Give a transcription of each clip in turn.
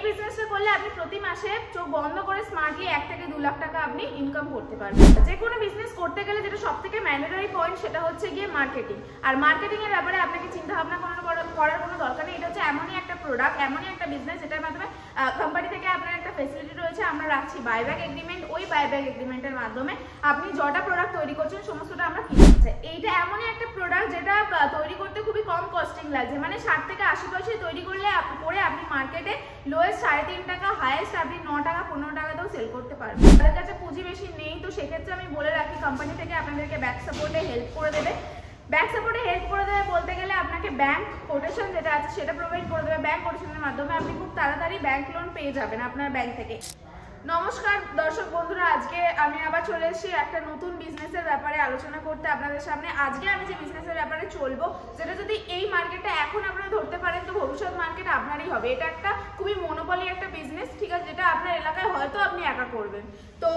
বিজনেসটা করলে আপনি প্রতি মাসে চোখ বন্ধ করে স্মার্টলি 1 থেকে 2 লাখ টাকা আপনি ইনকাম করতে পারবেন। যে কোনো বিজনেস করতে গেলে যেটা সবথেকে ম্যান্ডেটরি পয়েন্ট সেটা হচ্ছে গিয়ে মার্কেটিং। আর মার্কেটিং এর ব্যাপারে আপনাকে চিন্তা ভাবনা করার কোনো দরকার নেই। এটা হচ্ছে এমনই একটা প্রোডাক্ট, এমনই একটা বিজনেস যেটার মাধ্যমে কোম্পানি থেকে আপনার একটা ফ্যাসিলিটি রয়েছে, আমরা রাখছি বাইব্যাক এগ্রিমেন্ট। ওই বাইব্যাক এগ্রিমেন্টের মাধ্যমে আপনি যটা প্রোডাক্ট তৈরি করছেন সমস্তটা আমরা কিনছি। এইটা এমনই একটা প্রোডাক্ট যেটা তৈরি করতে খুবই কম কস্টিং লাগছে, মানে 60 থেকে 80 পয়সায় তৈরি করলে আপনি মার্কেটে লোয়েস্ট 3.5 টাকা, হাইয়েস্ট আপনি 9 টাকা 15 টাকাতেও সেল করতে পারবেন। তাদের কাছে পুঁজি বেশি নেই, তো সেক্ষেত্রে আমি বলে রাখি কোম্পানি থেকে আপনাদেরকে ব্যাক সাপোর্টে হেল্প করে দেবে। ব্যাক সাপোর্টে হেল্প করে দেবে বলতে গেলে আপনাকে ব্যাংক কোটেশন যেটা আছে সেটা প্রোভাইড করে দেবে। ব্যাংক কোটেশনের মাধ্যমে আপনি খুব তাড়াতাড়ি ব্যাংক লোন পেয়ে যাবেন আপনার ব্যাংক থেকে। নমস্কার দর্শক বন্ধুরা, আজকে আমি আবার চলে এসেছি একটা নতুন বিজনেসের ব্যাপারে আলোচনা করতে আপনাদের সামনে। আজকে আমি যে বিজনেসের ব্যাপারে চলবো, যেটা যদি এই মার্কেটে এখন আপনারা ধরতে পারেন তো ভবিষ্যৎ মার্কেট আপনারই হবে। এটা একটা খুবই মনোপলি একটা বিজনেস, ঠিক আছে, যেটা আপনার এলাকায় হয়তো আপনি একা করবেন। তো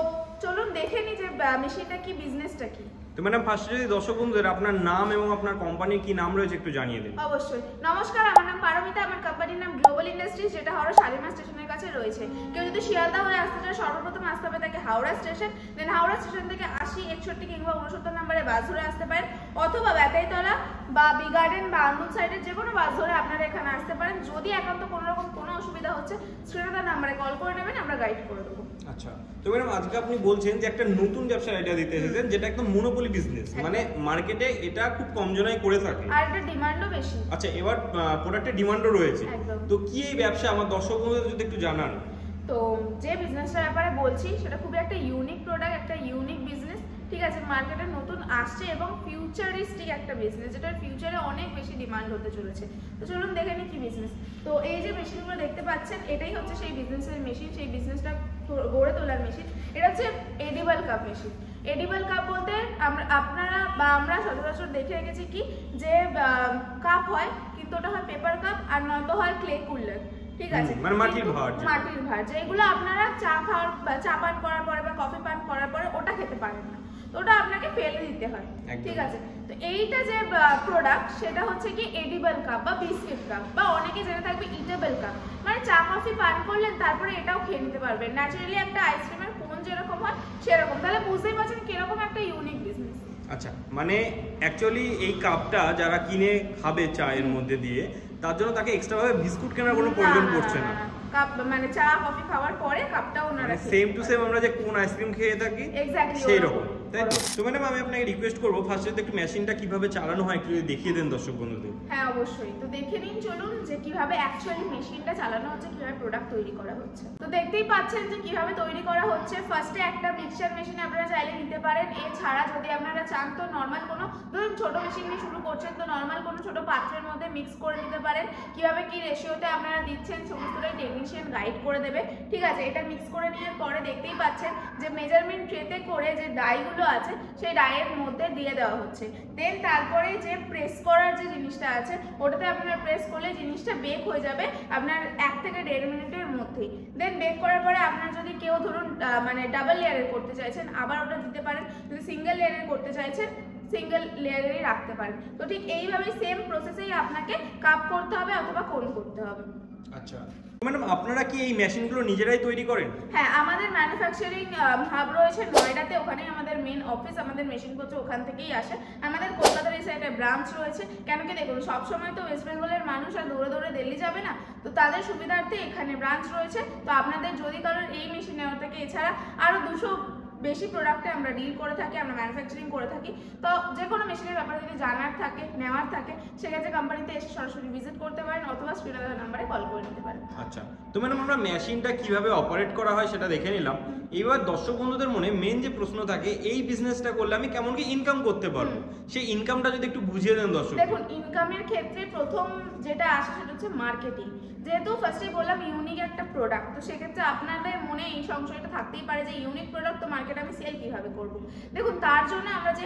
চলুন দেখে নিই যে মেশিনটা কি, বিজনেসটা কি। তো ম্যাডাম ফার্স্টে যদি দর্শক বন্ধুদের আপনার নাম এবং আপনার কোম্পানির কি নাম রয়েছে একটু জানিয়ে দিন। অবশ্যই। নমস্কার, আমার নাম পারমিতা, আমার কোম্পানির নাম গ্লোবাল ইন্ডাস্ট্রিজ, যেটা হাওড়া শালিমার স্টেশনের কাছে রয়েছে। কেউ যদি শিয়ালদা হয়ে আসতে চায় সর্বপ্রথম আসতে হবে তাকে হাওড়া স্টেশন, দেন হাওড়া স্টেশন থেকে 80, 61 কিংবা 69 নম্বরে বাস ধরে আসতে পারেন, অথবা ব্যাটাইতলা বা বি গার্ডেন বা আন্দুল সাইডের যে কোনো বাস ধরে আপনারা এখানে আসতে পারেন। যদি একান্ত কোনো রকম কোনো অসুবিধা হচ্ছে স্ক্রিনে নাম্বারে কল করে নেবেন, আমরা গাইড করে দেবো। আচ্ছা, তো ম্যাডাম আজকে আপনি বলছেন যে একটা নতুন ব্যবসার আইডিয়া দিতে এসেছেন, যেটা একদম মনোপলি বিজনেস, মানে মার্কেটে এটা খুব কম জনাই করে থাকে আর এটা ডিমান্ডও বেশি। আচ্ছা, এবার প্রোডাক্টের ডিমান্ডও রয়েছে, তো কি এই ব্যবসা আমার দর্শক বন্ধুদের যদি একটু জানান। তো যে বিজনেসটার ব্যাপারে বলছি সেটা খুবই একটা ইউনিক প্রোডাক্ট, একটা ইউনিক বিজনেস, ঠিক আছে, মার্কেটে নতুন আসছে এবং ফিউচারিস্টিক একটা বিজনেস, যেটার ফিউচারে অনেক বেশি ডিমান্ড হতে চলেছে। তো চলুন দেখে নিই কি বিজনেস। তো এই যে মেশিনগুলো দেখতে পাচ্ছেন এটাই হচ্ছে সেই বিজনেসের মেশিন, সেই বিজনেসটা গড়ে তোলার মেশিন। এটা হচ্ছে edible cup machine. Edible cup বলতে আপনারা বা আমরা সচরাচর দেখে রেখেছি কি যে কাপ হয়, কিন্তু ওটা হয় পেপার কাপ আর নয়তো হয় ক্লে কুলার, ঠিক আছে, মানে মাটির ভাঁড়, যেগুলো আপনারা চা পান করার পরে বা কফি পান করার পরে ওটা খেতে পারেন না, তো ওটা আপনাকে ফেলে দিতে হয়, ঠিক আছে। তো এইটা যে প্রোডাক্ট সেটা হচ্ছে কি এডিবল কাপ বা বিস্কিট কাপ, বা অনেকে জেনে থাকবে ইটেবল কাপ, মানে চা কফি পান করলেন তারপরে এটাও খেয়ে নিতে পারবেন। ন্যাচারালি একটা আইসক্রিমের কোন যেরকম হয় সেরকম, তাহলে বুঝতেই পারছেন কিরকম একটা ইউনিক বিজনেস। আচ্ছা, মানে অ্যাকচুয়ালি এই কাপটা যারা কিনে খাবে চায়ের মধ্যে দিয়ে, তার জন্য তাকে এক্সট্রা ভাবে বিস্কুট কেনার কোনো প্রয়োজন পড়ছে না। কাপ মানে চা কফি খাওয়ার পরে কাপটা ওনারা সেম টু সেম আমরা যে কোন আইসক্রিম খেয়ে থাকি সেই রকম, তাই তো? তো ম্যাডাম আমি আপনাকে রিকোয়েস্ট করবো ফার্স্টে একটু মেশিনটা কিভাবে চালানো হয় একটু দেখিয়ে দেন দর্শক বন্ধুদের। হ্যাঁ অবশ্যই, তো দেখে নিন চলুন যে কিভাবে অ্যাকচুয়ালি মেশিনটা চালানো হচ্ছে, কিভাবে প্রোডাক্ট তৈরি করা হচ্ছে। তো দেখতেই পাচ্ছেন যে কিভাবে তৈরি করা হচ্ছে। ফার্স্টে একটা মিক্সচার মেশিন আপনারা চাইলে নিতে পারেন। এছাড়া যদি আপনারা চান তো নর্মাল কোনো, ধরুন ছোট মেশিন নিয়ে শুরু করছেন, তো নর্মাল কোনো ছোট পাত্রের মধ্যে মিক্স করে নিতে পারেন। কিভাবে কি রেশিওতে আপনারা দিচ্ছেন সমস্তটাই টেকনিশিয়ান গাইড করে দেবে, ঠিক আছে। এটা মিক্স করে নিয়ে পরে দেখতেই পাচ্ছেন যে মেজারমেন্ট ট্রেতে করে যে ডাইগুলো আছে সেই ডাইয়ের মধ্যে দিয়ে দেওয়া হচ্ছে। দেন তারপরে যে প্রেস করার যে জিনিসটা আছে ওটাতে আপনারা প্রেস করলে জিনিসটা বেক হয়ে যাবে আপনার 1 থেকে 1.5 মিনিটের মধ্যেই। দেন বেক করার পরে আপনার যদি কেউ ধরুন মানে ডাবল লেয়ারের করতে চাইছেন আবার ওটা দিতে পারেন, যদি সিঙ্গেল লেয়ারের করতে চাইছেন সিঙ্গেল লেয়ারেরই রাখতে পারেন। তো ঠিক এইভাবে সেম প্রসেসেই আপনাকে কাপ করতে হবে অথবা কোন করতে হবে। আচ্ছা ম্যাডাম, আপনারা কি এই মেশিনগুলো নিজেরাই তৈরি করেন? হ্যাঁ, আমাদের ম্যানুফ্যাকচারিং হাব রয়েছে নয়ডাতে, ওখানেই আমাদের মেন অফিস, আমাদের মেশিনপত্র ওখান থেকেই আসে। আমাদের কলকাতার এই সাইডে ব্রাঞ্চ রয়েছে, কেন কি দেখুন সবসময় তো ওয়েস্ট বেঙ্গলের মানুষ আর দৌড়ে দৌড়ে দিল্লি যাবে না, তো তাদের সুবিধার্থে এখানে ব্রাঞ্চ রয়েছে। তো আপনাদের যদি কারোর এই মেশিন নেওয়া থাকে, এছাড়া আরও 200 বেশি প্রোডাক্টে আমরা ডিল করে থাকি, আমরা ম্যানুফ্যাকচারিং করে থাকি। তো যে কোনো মেশিনের ব্যাপারে যদি জানার থাকে, নেওয়ার থাকে, সেক্ষেত্রে কোম্পানিতে এসে সরাসরি ভিজিট করতে পারেন অথবা স্ক্রিনে দেওয়া নাম্বারে কল করে নিতে পারেন। আচ্ছা, তো ম্যাডাম আমরা মেশিনটা কিভাবে অপারেট করা হয় সেটা দেখে নিলাম। এবার দর্শক বন্ধুদের মনে মেন যে প্রশ্ন থাকে, এই বিজনেসটা করলে আমি কেমন কি ইনকাম করতে পারবো, সেই ইনকামটা যদি একটু বুঝিয়ে দেন দর্শক। দেখুন, ইনকামের ক্ষেত্রে প্রথম যেটা আসে সেটা হচ্ছে মার্কেটিং। যেহেতু ফার্স্টে বললাম ইউনিক একটা প্রোডাক্ট, তো সেক্ষেত্রে আপনাদের মনে এই সংশয়টা থাকতেই পারে যে ইউনিক প্রোডাক্ট তো মার্কেটে আমি সেল কিভাবে করব। দেখুন, তার জন্য আমরা যে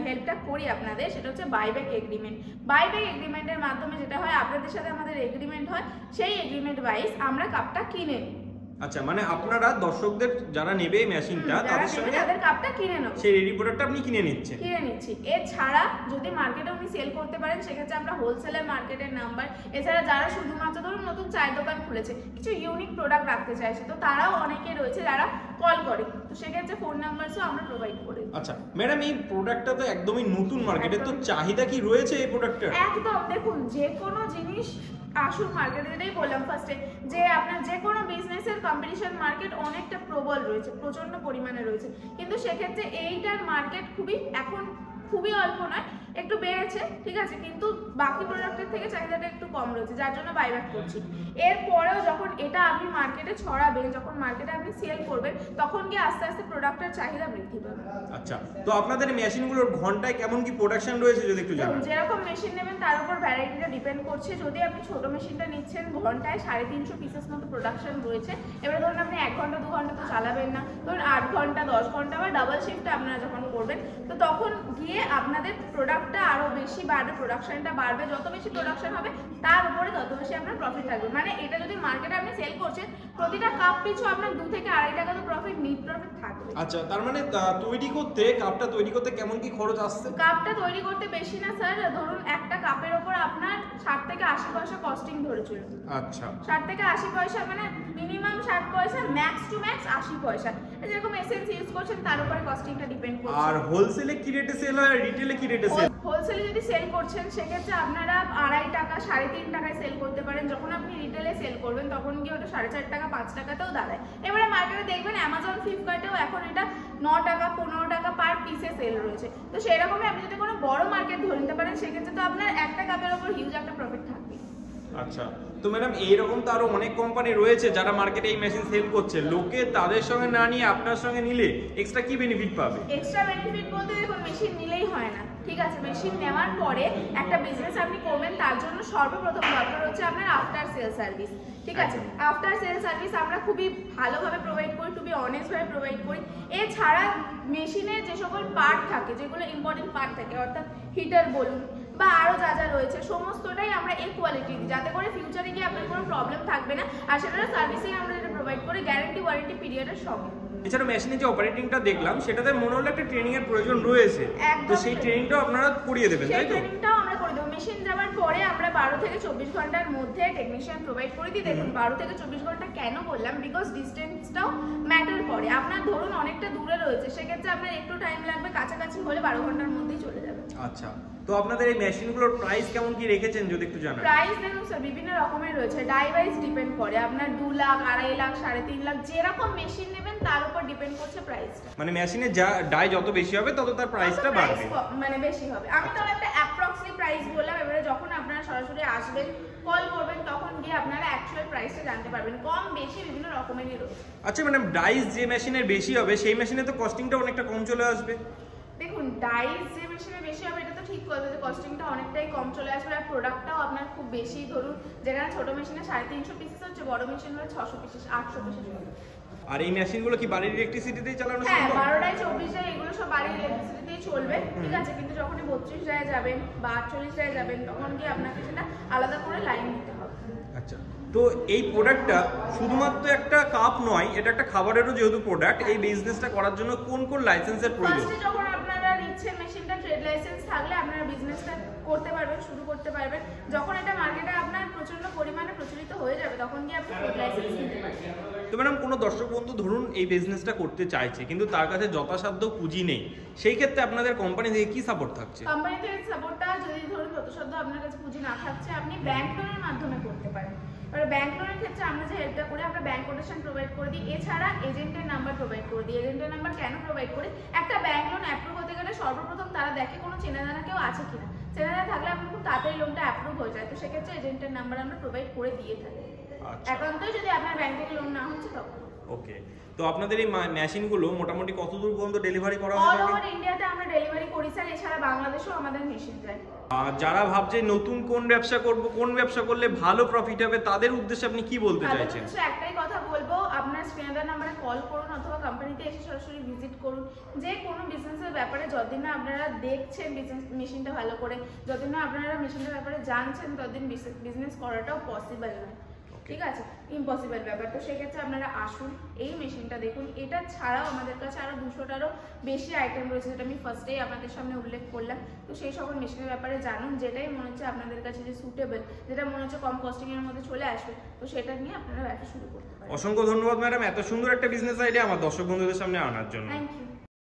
হেল্পটা করি আপনাদের সেটা হচ্ছে বাইব্যাক এগ্রিমেন্ট। বাইব্যাক এগ্রিমেন্টের মাধ্যমে যেটা হয়, আপনাদের সাথে আমাদের এগ্রিমেন্ট হয়, সেই এগ্রিমেন্ট ওয়াইজ আমরা কাপটা কিনে নিই, আচ্ছা, মানে আপনারা দর্শকদের যারা নেবে এই মেশিনটা তাদের সঙ্গে তাদের কাপটা কিনে নেব, সেই রেডি প্রোডাক্টটা আপনি কিনে নিচ্ছি। এছাড়া যদি মার্কেটে উনি সেল করতে পারেন সেক্ষেত্রে আমরা হোলসেলার মার্কেটের নাম্বার, এছাড়া যারা শুধুমাত্র ধরুন নতুন চায়ের দোকান খুলেছে, কিছু ইউনিক প্রোডাক্ট রাখতে চাইছে, তো তারাও অনেকে রয়েছে যারা কল করে, তো সেক্ষেত্রে ফোন নাম্বারসও আমরা প্রোভাইড করি। আচ্ছা ম্যাডাম, এই প্রোডাক্টটা তো একদমই নতুন মার্কেটে, তো চাহিদা কি রয়েছে এই প্রোডাক্টটার? একদম, দেখুন যে কোনো জিনিস আসুন মার্কেটে, এটাই বললাম ফার্স্টে যে আপনার যে কোনো বিজনেসের কম্পিটিশন মার্কেট অনেকটা প্রবল রয়েছে, প্রচন্ড পরিমাণে রয়েছে, কিন্তু সেক্ষেত্রে এইটার মার্কেট খুবই অল্প নয়, একটু বেড়েছে, ঠিক আছে, কিন্তু বাকি প্রোডাক্টের থেকে চাহিদাটা একটু কম রয়েছে, যার জন্য বাইব্যাক করছি। এরপরেও যখন এটা আপনি মার্কেটে ছড়াবেন, যখন মার্কেটে আপনি সেল করবেন, তখন গিয়ে আস্তে আস্তে প্রোডাক্টের চাহিদা বৃদ্ধি পাবে। আচ্ছা, তো আপনাদের মেশিনগুলোর ঘন্টায় কেমন কি প্রোডাকশন রয়েছে যদি একটু জানান? যেরকম মেশিন নেবেন তার উপর ভ্যারাইটিটা ডিপেন্ড করছে। যদি আপনি ছোট মেশিনটা নিচ্ছেন, ঘন্টায় 350 পিসেস মতো প্রোডাকশন রয়েছে। এবারে ধরুন আপনি 1 ঘন্টা 2 ঘন্টা তো চালাবেন না, ধরুন 8 ঘন্টা 10 ঘন্টা বা ডাবল শিফটে আপনারা যখন করবেন, তো তখন গিয়ে আপনাদের প্রোডাক্টটা আরো বেশি বাড়বে, প্রোডাকশনটা বাড়বে। যত বেশি প্রোডাকশন হবে তার উপরে তত বেশি আপনার প্রফিট থাকবে। মানে এটা যদি মার্কেটে আপনি সেল করছেন, প্রতিটা কাপ পিছু আপনার 2 থেকে 2.5 টাকা তো প্রফিট, নিট প্রফিট থাকবে। আচ্ছা, তার মানে কাপটা তৈরি করতে কেমন কি খরচ আসছে? কাপটা তৈরি করতে বেশি না স্যার, ধরুন একটা কাপের উপর আপনার 60 থেকে 80 পয়সা কস্টিং ধরে চলবে। আচ্ছা, 60 থেকে 80 পয়সা, মানে মিনিমাম 60 পয়সা, ম্যাক্স টু ম্যাক্স 80 পয়সা। যেরকম এসেন্স ইউজ করছেন তার উপরে কস্টিংটা ডিপেন্ড করছে। আর হোলসেলে কি রেটে সেল হয় আর রিটেলে কি রেটে সেল? হোলসেলে যদি সেল করছেন সেক্ষেত্রে আপনারা 2.5 টাকা 3.5 টাকায় সেল করতে পারেন। যখন আপনি রিটেলে সেল করবেন তখন গিয়ে ওটা 4.5 টাকা 5 টাকাতেও দাঁড়ায়। এবারে মার্কেটে দেখবেন অ্যামাজন ফ্লিপকার্টেও এখন এটা 9 টাকা 15 টাকা পার পিসে সেল রয়েছে। তো সেরকমই আপনি যদি কোনো বড় মার্কেট ধরে নিতে পারেন সেক্ষেত্রে তো আপনার একটা কাপের উপর হিউজ একটা প্রফিট থাকবে। আচ্ছা, তো ম্যাডাম এইরকম তো আরো অনেক কোম্পানি রয়েছে যারা মার্কেটে এই মেশিন সেল করছে, লোকে তাদের সঙ্গে না নিয়ে আপনার সঙ্গে নিলে এক্সট্রা কি বেনিফিট পাবে? এক্সট্রা বেনিফিট বলতে দেখুন, মেশিন নিলেই হয় না, ঠিক আছে। মেশিন নেওয়ার পরে একটা বিজনেস আপনি করবেন, তার জন্য সর্বপ্রথম দরকার হচ্ছে আপনার আফটার সেল সার্ভিস, ঠিক আছে। আফটার সেল সার্ভিস আমরা খুবই ভালোভাবে প্রোভাইড করি, টু বি অনেস্ট ভাবে প্রোভাইড করি। এছাড়া মেশিনের যে সকল পার্ট থাকে, যেগুলো ইম্পর্টেন্ট পার্ট থাকে, অর্থাৎ হিটার বলুন বা আরো যা যা রয়েছে, সমস্তটাই আমরা এই কোয়ালিটি দিই, যাতে করে ফিউচারে গিয়ে আপনার কোনো প্রবলেম থাকবে না। আর সেটার সার্ভিসিং আমরা যেটা প্রোভাইড করি গ্যারান্টি ওয়ারেন্টি পিরিয়ডের সঙ্গে। এছাড়া মেশিনের যে অপারেটিংটা দেখলাম সেটাতে মনে হলো একটা ট্রেনিং এর প্রয়োজন রয়েছে, তো সেই ট্রেনিংটাও আপনারা করিয়ে দেবেন, তাই তো? ট্রেনিংটাও আমরা করে দেবো। মেশিন যাওয়ার পরে আমরা 12 থেকে 24 ঘন্টার মধ্যে টেকনিশিয়ান প্রোভাইড করে দিই। দেখুন 12 থেকে 24 ঘন্টা কেন বললাম, বিকজ ডিস্টেন্সটাও ম্যাটার করে। আপনার ধরুন অনেকটা দূরে রয়েছে, সেক্ষেত্রে আপনার একটু টাইম লাগবে, কাছাকাছি হলে 12 ঘন্টার মধ্যেই চলে যাবে। আচ্ছা, তো আপনাদের এই মেশিনগুলোর প্রাইস কেমন কি রেখেছেন যদি একটু জানান? প্রাইস দেখুন স্যার বিভিন্ন রকমের রয়েছে, ডাই ওয়াইজ ডিপেন্ড করে। আপনার 2 লাখ 2.5 লাখ 3.5 লাখ যেরকম মেশিন নেবেন তার উপর ডিপেন্ড করছে প্রাইসটা। মানে মেশিনের যা ডাই যত বেশি হবে তত তার প্রাইসটা বাড়বে, মানে বেশি হবে। আমি তো একটা অ্যাপ্রক্সিমেট প্রাইস বললাম, এবারে যখন আপনারা সরাসরি আসবেন কল করবেন তখন গিয়ে আপনারা অ্যাকচুয়াল প্রাইসটা জানতে পারবেন। কম বেশি বিভিন্ন রকমেরই রয়েছে। আচ্ছা ম্যাডাম, ডাইস যে মেশিনের বেশি হবে সেই মেশিনে তো কস্টিংটা অনেকটা কম চলে আসবে। দেখুন ডাইস যে মেশিনে বেশি হবে এটা তো ঠিক কথা, যে কস্টিংটা অনেকটাই কম চলে আসবে, আর প্রোডাক্টটাও আপনার খুব বেশি। ধরুন যেখানে ছোট মেশিনে 350 পিসেস হচ্ছে, বড় মেশিন হলে 600 পিসেস 800 পিসেস হবে। আর এই মেশিনগুলো কি বাড়ির ইলেকট্রিসিটিতেই চালানো সম্ভব? হ্যাঁ, 12টায় 24টায় এগুলো সব বাড়ির ইলেকট্রিসিটিতেই চলবে, ঠিক আছে। কিন্তু যখন 32টায় যাবেন বা 48টায় যাবেন তখন কি আপনাকে সেটা আলাদা করে লাইন দিতে হবে। আচ্ছা, তো এই প্রোডাক্টটা শুধুমাত্র একটা কাপ নয়, এটা একটা খাবারেরও যেহেতু প্রোডাক্ট, এই বিজনেসটা করার জন্য কোন কোন লাইসেন্সের প্রয়োজন? ফার্স্টে যখন আপনারা নিচ্ছেন মেশিনটা, ট্রেড লাইসেন্স থাকলে আপনারা বিজনেসটা করতে পারবেন, শুরু করতে পারবেন। যখন এটা মার্কেটে আপনার প্রচন্ড পরিমাণে প্রচলিত হয়ে যাবে তখন কি আপনি ট্রেড লাইসেন্স নিতে পারবেন। তো ম্যাডাম, কোনো দর্শক বন্ধু ধরুন এই বিজনেসটা করতে চাইছে কিন্তু তার কাছে যথাসাধ্য পুঁজি নেই, সেই ক্ষেত্রে আপনাদের কোম্পানি থেকে কি সাপোর্ট থাকছে? কোম্পানি থেকে সাপোর্টটা যদি ধরুন যথাসাধ্য আপনার কাছে পুঁজি না থাকছে, আপনি ব্যাংক লোনের মাধ্যমে করতে পারেন। এবার ব্যাংক লোনের ক্ষেত্রে আমরা যে হেল্পটা করি, আমরা ব্যাংক কোটেশন প্রোভাইড করে দিই। এছাড়া এজেন্টের নাম্বার প্রোভাইড করে দিই। এজেন্টের নাম্বার কেন প্রোভাইড করি? একটা ব্যাংক লোন অ্যাপ্রুভ হতে গেলে সর্বপ্রথম তারা দেখে কোনো চেনা জানা কেউ আছে কিনা। চেনা জানা থাকলে আপনার খুব তাড়াতাড়ি লোনটা অ্যাপ্রুভ হয়ে যায়, তো সেক্ষেত্রে এজেন্টের নাম্বার আমরা প্রোভাইড করে দিয়ে থাকি। একান্তই যদি আপনার ব্যাংক থেকে লোন না হচ্ছে তখন। ওকে, তো আপনাদের এই মেশিনগুলো মোটামুটি কত দূর পর্যন্ত ডেলিভারি করা হয়? অল ওভার ইন্ডিয়াতে আমরা ডেলিভারি করি স্যার, এছাড়া বাংলাদেশেও আমাদের মেশিন যায়। যারা ভাবছে নতুন কোন ব্যবসা করব, কোন ব্যবসা করলে ভালো প্রফিট হবে, তাদের উদ্দেশ্যে আপনি কি বলতে চাইছেন? একটাই কথা বলবো, আপনার স্ক্রিনের নাম্বারে কল করুন অথবা কোম্পানিতে এসে সরাসরি ভিজিট করুন। যে কোনো বিজনেসের ব্যাপারে যতদিন না আপনারা দেখছেন মেশিনটা ভালো করে, যতদিন না আপনারা মেশিনটার ব্যাপারে জানছেন, ততদিন বিজনেস করাটাও পসিবল নয়। ঠিক আছে, ইম্পসিবল ব্যাপার। তো সেক্ষেত্রে আপনারা আসুন, এই মেশিনটা দেখুন। এটা ছাড়াও আমাদের কাছে আরো 200টারও বেশি আইটেম রয়েছে, যেটা আমি ফার্স্টেই আপনাদের সামনে উল্লেখ করলাম। তো সেই সকল মেশিনের ব্যাপারে জানুন, যেটাই মনে হচ্ছে আপনাদের কাছে যে সুটেবল, যেটা মনে হচ্ছে কম কস্টিং এর মধ্যে চলে আসবে, তো সেটা নিয়ে আপনারা ব্যবসা শুরু করতে পারেন। অসংখ্য ধন্যবাদ ম্যাডাম, এত সুন্দর একটা বিজনেস আইডিয়া আমার দর্শক বন্ধুদের সামনে আনার জন্য। Thank you.